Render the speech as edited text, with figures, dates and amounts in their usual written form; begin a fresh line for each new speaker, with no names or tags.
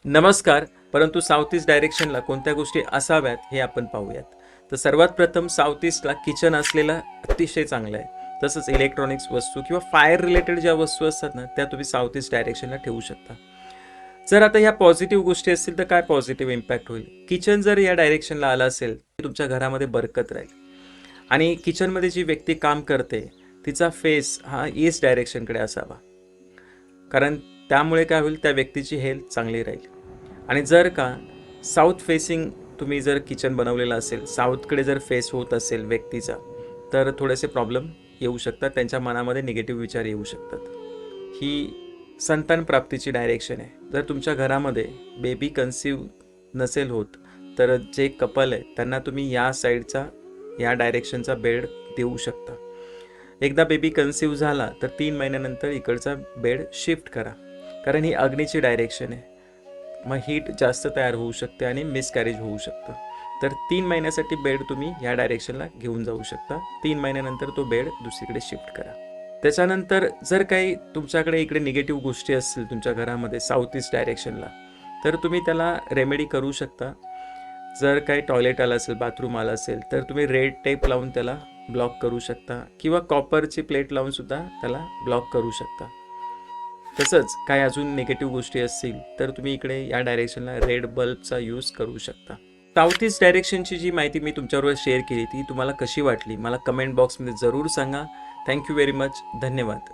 नमस्कार. परंतु south east डायरेक्शनला कोणत्या गोष्टी असाव्यात हे आपण पाहूयात. तर सर्वात प्रथम साऊथ ईस्टला किचन असलेलं अतिशय चांगलं आहे. तसंच इलेक्ट्रॉनिक्स वस्तू किंवा फायर रिलेटेड ज्या वस्तू असतात ना, त्या तुम्ही साऊथ ईस्ट डायरेक्शनला ठेवू शकता. जर आता ह्या पॉझिटिव्ह गोष्टी असतील तर काय पॉझिटिव्ह इम्पॅक्ट होईल? किचन जर या डायरेक्शनला आलं असेल तर तुमच्या घरामध्ये बरकत राहील. आणि किचनमध्ये जी व्यक्ती काम करते तिचा फेस हा ईस्ट डायरेक्शनकडे असावा, कारण त्यामुळे काय होईल, त्या व्यक्तीची हेल्थ चांगली राहील. आणि जर का साऊथ फेसिंग तुम्ही जर किचन बनवलेलं असेल, साऊथकडे जर फेस होत असेल व्यक्तीचा, तर थोडेसे प्रॉब्लेम येऊ शकतात, त्यांच्या मनामध्ये निगेटिव्ह विचार येऊ शकतात. ही संतान प्राप्तीची डायरेक्शन आहे. जर तुमच्या घरामध्ये बेबी कन्सीव्ह नसेल होत तर जे कपल आहे त्यांना तुम्ही या साईडचा, या डायरेक्शनचा बेड देऊ शकता. एकदा बेबी कन्सीव्ह झाला तर 3 महिन्यानंतर इकडचा बेड शिफ्ट करा, कारण ही अग्नीची डायरेक्शन आहे. मग हीट जास्त तयार होऊ शकते आणि मिसकॅरेज होऊ शकतं. तर 3 महिन्यासाठी बेड तुम्ही या डायरेक्शनला घेऊन जाऊ शकता. 3 महिन्यानंतर तो बेड दुसरीकडे शिफ्ट करा. त्याच्यानंतर जर काही तुमच्याकडे इकडे निगेटिव्ह गोष्टी असतील तुमच्या घरामध्ये साऊथ ईस्ट डायरेक्शनला, तर तुम्ही त्याला रेमेडी करू शकता. जर काही टॉयलेट आलं असेल, बाथरूम आलं असेल, तर तुम्ही रेड टेप लावून त्याला ब्लॉक करू शकता किंवा कॉपरची प्लेट लावून सुद्धा त्याला ब्लॉक करू शकता. तसंच काय अजून निगेटिव्ह गोष्टी असतील तर तुम्ही इकडे या डायरेक्शनला रेड बल्बचा यूज करू शकता. साऊथ ईस्ट डायरेक्शनची जी माहिती मी तुमच्याबरोबर शेअर केली ती तुम्हाला कशी वाटली मला कमेंट बॉक्समध्ये जरूर सांगा. Thank you very much. धन्यवाद.